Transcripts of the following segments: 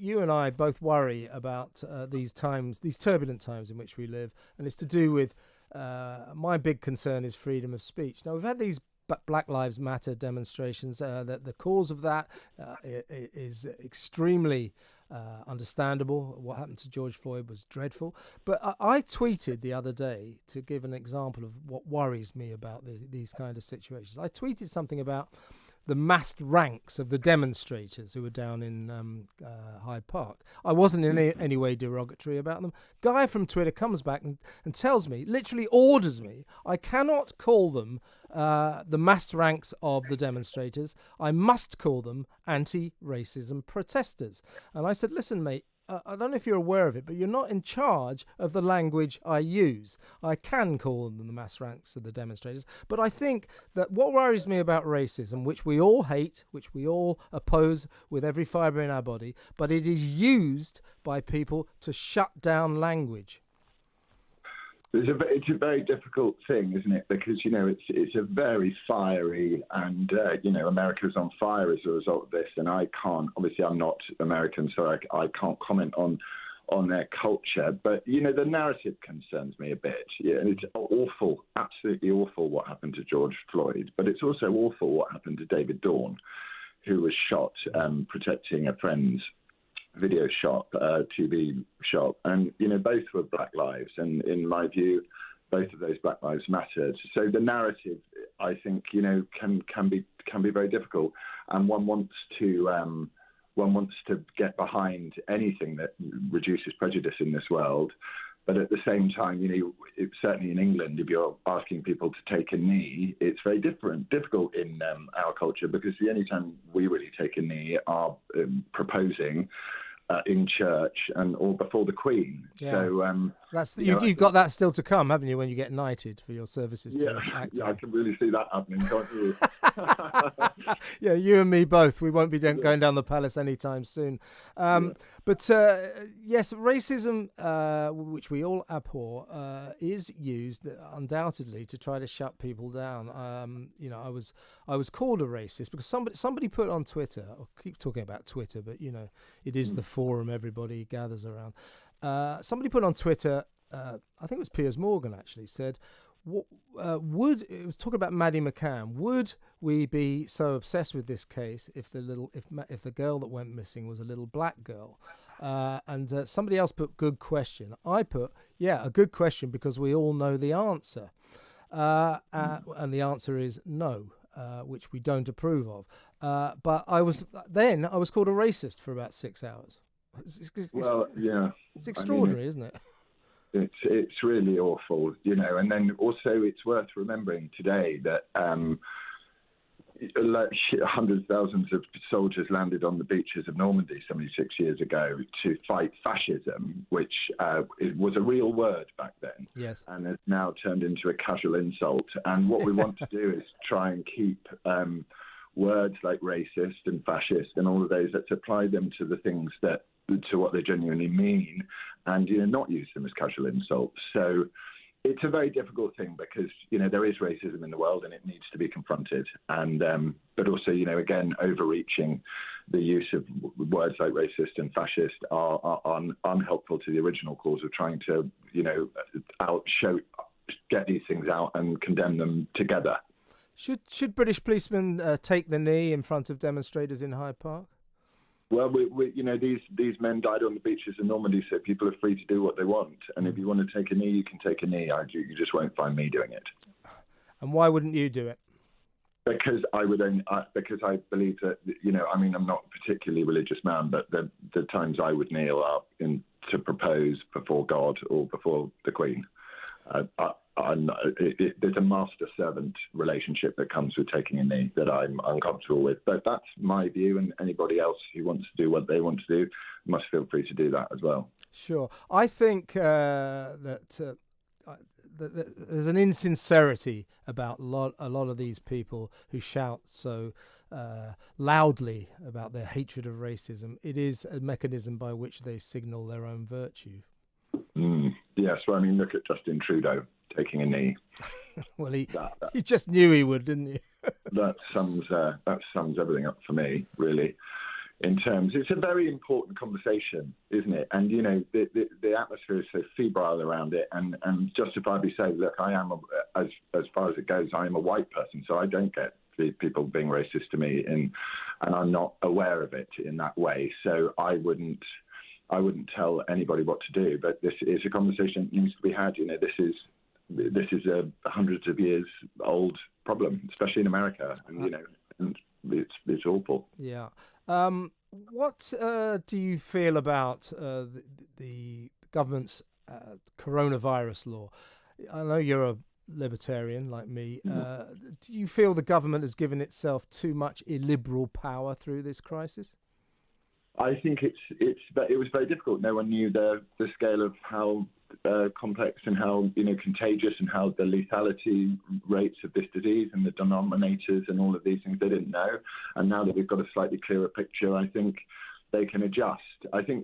you and I both worry about these turbulent times in which we live, and it's to do with my big concern is freedom of speech. Now, we've had these Black Lives Matter demonstrations. That the cause of that is extremely understandable. What happened to George Floyd was dreadful. But I tweeted the other day, to give an example of what worries me about these kind of situations. I tweeted something about the massed ranks of the demonstrators who were down in Hyde Park. I wasn't in any way derogatory about them. Guy from Twitter comes back and tells me, literally orders me, I cannot call them the massed ranks of the demonstrators. I must call them anti-racism protesters. And I said, listen, mate, I don't know if you're aware of it, but you're not in charge of the language I use. I can call them the mass ranks of the demonstrators, but I think that what worries me about racism, which we all hate, which we all oppose with every fibre in our body, but it is used by people to shut down language. It's a very difficult thing, isn't it? Because, it's a very fiery and, America's on fire as a result of this. And obviously I'm not American, so I can't comment on their culture. But, the narrative concerns me a bit. Yeah, it's awful, absolutely awful what happened to George Floyd. But it's also awful what happened to David Dawn, who was shot protecting a friend's video shop, TV shop, and both were Black lives, and in my view, both of those Black lives mattered. So the narrative, I think, can be very difficult, and one wants to get behind anything that reduces prejudice in this world. But at the same time, certainly in England, if you're asking people to take a knee, it's very difficult in our culture, because the only time we really take a knee are proposing in church or before the Queen. Yeah. So you've got that still to come, haven't you, when you get knighted for your services to acting? Yeah, I can really see that happening, can't you? Yeah, you and me both. We won't be going down the palace anytime soon. But yes, racism, which we all abhor, is used undoubtedly to try to shut people down. I was called a racist because somebody put on Twitter. I'll keep talking about Twitter, but it is the forum everybody gathers around. Somebody put on Twitter, I think it was Piers Morgan actually, said, it was talking about Maddie McCann. Would we be so obsessed with this case if the girl that went missing was a little black girl? And somebody else put, good question. I put, a good question, because we all know the answer. And the answer is no, which we don't approve of. But I was called a racist for about 6 hours. It's extraordinary, isn't it? It's really awful, and then also it's worth remembering today that hundreds of thousands of soldiers landed on the beaches of Normandy 76 years ago to fight fascism, which it was a real word back then, yes, and has now turned into a casual insult. And what we want to do is try and keep words like racist and fascist and all of those, let's apply them to the things to what they genuinely mean, and not use them as casual insults. So it's a very difficult thing, because there is racism in the world and it needs to be confronted, and but also again, overreaching the use of words like racist and fascist are unhelpful to the original cause of trying to get these things out and condemn them together. Should British policemen take the knee in front of demonstrators in Hyde Park? Well, these men died on the beaches of Normandy, so people are free to do what they want. And if you want to take a knee, you can take a knee. You just won't find me doing it. And why wouldn't you do it? Because I believe that, I'm not a particularly religious man, but the times I would kneel are to propose before God or before the Queen. There's a master-servant relationship that comes with taking a knee that I'm uncomfortable with. But that's my view, and anybody else who wants to do what they want to do must feel free to do that as well. Sure. I think that there's an insincerity about a lot of these people who shout so loudly about their hatred of racism. It is a mechanism by which they signal their own virtue. Yes, well, look at Justin Trudeau taking a knee. Well, you just knew he would, didn't you? that sums everything up for me, really. in terms. It's a very important conversation, isn't it? And the atmosphere is so febrile around it, and justifiably say, look, I am as far as it goes, I am a white person, so I don't get people being racist to me, and I'm not aware of it in that way. So I wouldn't tell anybody what to do. But this is a conversation that needs to be had. This is a hundreds of years old problem, especially in America, and and it's awful. Yeah. What do you feel about the government's coronavirus law? I know you're a libertarian like me. Do you feel the government has given itself too much illiberal power through this crisis? I think it was very difficult. No one knew the scale of how complex and how contagious and how the lethality rates of this disease and the denominators and all of these things they didn't know. And now that we've got a slightly clearer picture, I think they can adjust. I think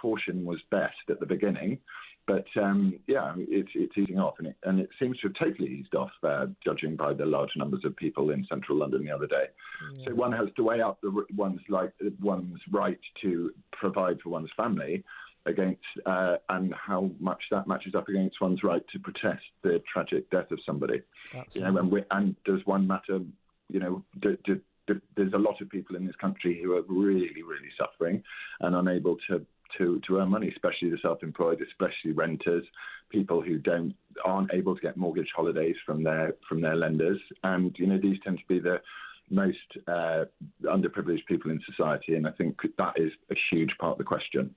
caution was best at the beginning. But it's easing off, and it seems to have totally eased off, judging by the large numbers of people in central London the other day. Yeah. So one has to weigh up one's right to provide for one's family against, and how much that matches up against one's right to protest the tragic death of somebody. Absolutely. And does one matter? There's a lot of people in this country who are really, really suffering and unable to earn money, especially the self-employed, especially renters, people who aren't able to get mortgage holidays from their lenders, and these tend to be the most underprivileged people in society, and I think that is a huge part of the question.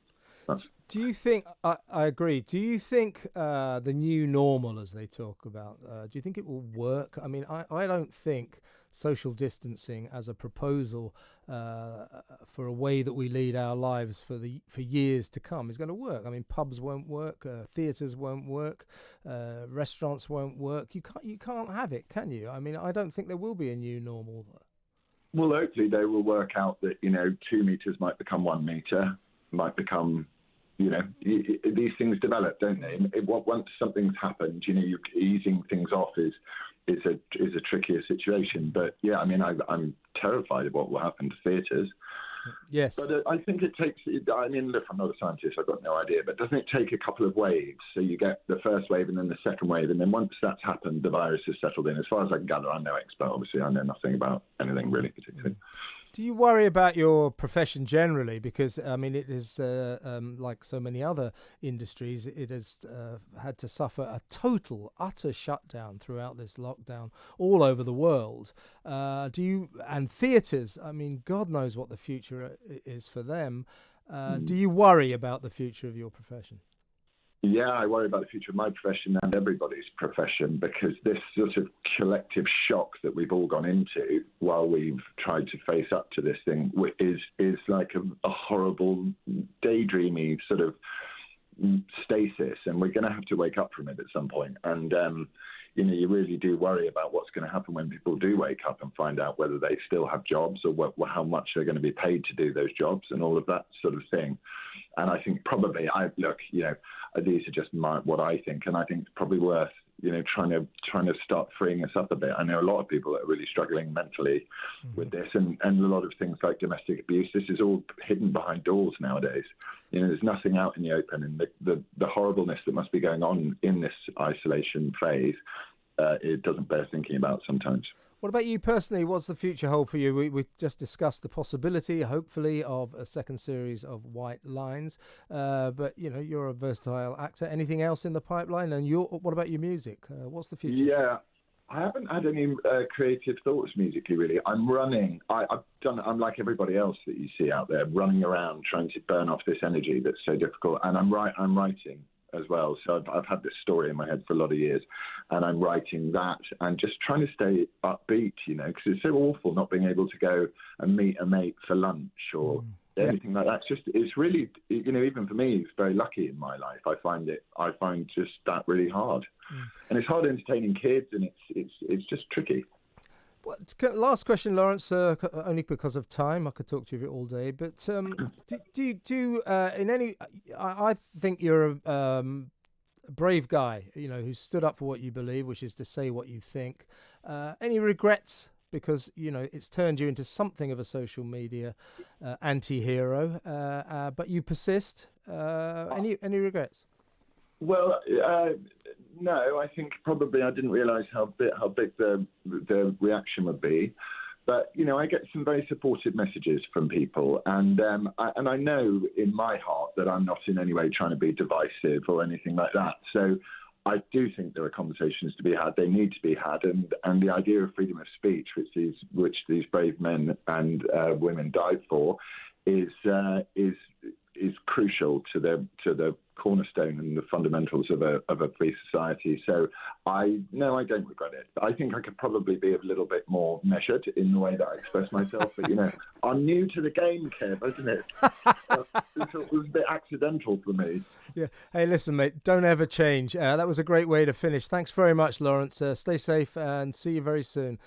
Do you think, I agree, do you think the new normal, as they talk about, do you think it will work? I mean, I don't think social distancing as a proposal for a way that we lead our lives for years to come is going to work. I mean, pubs won't work, theatres won't work, restaurants won't work. You can't have it, can you? I mean, I don't think there will be a new normal. Well, hopefully they will work out that 2 meters might become 1 meter, might become, these things develop, don't they? Once something's happened, you easing things off is a trickier situation. But yeah, I mean, I'm terrified of what will happen to theatres. Yes. But I think it takes, I mean, look, I'm not a scientist, I've got no idea, but doesn't it take a couple of waves? So you get the first wave and then the second wave, and then once that's happened, the virus has settled in. As far as I can gather, I'm no expert, obviously, I know nothing about anything really particularly. Do you worry about your profession generally? Because, I mean, it is, like so many other industries, it has had to suffer a total, utter shutdown throughout this lockdown all over the world. And theatres, I mean, God knows what the future is for them. Do you worry about the future of your profession? Yeah, I worry about the future of my profession and everybody's profession, because this sort of collective shock that we've all gone into while we've tried to face up to this thing is like a horrible, daydreamy sort of stasis, and we're going to have to wake up from it at some point. And you really do worry about what's going to happen when people do wake up and find out whether they still have jobs or how much they're going to be paid to do those jobs and all of that sort of thing. And I think probably, these are just what I think, and I think it's probably worth, trying to start freeing us up a bit. I know a lot of people that are really struggling mentally with this, and a lot of things like domestic abuse. This is all hidden behind doors nowadays. There's nothing out in the open, and the horribleness that must be going on in this isolation phase, it doesn't bear thinking about sometimes. What about you personally? What's the future hold for you? We just discussed the possibility, hopefully, of a second series of White Lines. But, you're a versatile actor. Anything else in the pipeline? And what about your music? What's the future? Yeah, I haven't had any creative thoughts musically, really. I'm running. I'm like everybody else that you see out there, running around trying to burn off this energy that's so difficult. And I'm writing as well. So I've had this story in my head for a lot of years, and I'm writing that and just trying to stay upbeat, because it's so awful not being able to go and meet a mate for lunch or anything like that. It's really, even for me, it's very lucky in my life. I find just that really hard. And it's hard entertaining kids, and it's just tricky. Well, last question, Laurence, only because of time. I could talk to you all day, but I think you're a brave guy, who stood up for what you believe, which is to say what you think. Any regrets because it's turned you into something of a social media anti-hero, but you persist. Any regrets? Well, no. I think probably I didn't realise how big the reaction would be. But I get some very supportive messages from people, and I know in my heart that I'm not in any way trying to be divisive or anything like that. So I do think there are conversations to be had. They need to be had, and the idea of freedom of speech, which these brave men and women died for, is crucial to the cornerstone and the fundamentals of a free society. So I don't regret it. I think I could probably be a little bit more measured in the way that I express myself. But I'm new to the game, Kev, isn't it? It was a bit accidental for me. Yeah. Hey, listen, mate, don't ever change. That was a great way to finish. Thanks very much, Laurence. Stay safe and see you very soon.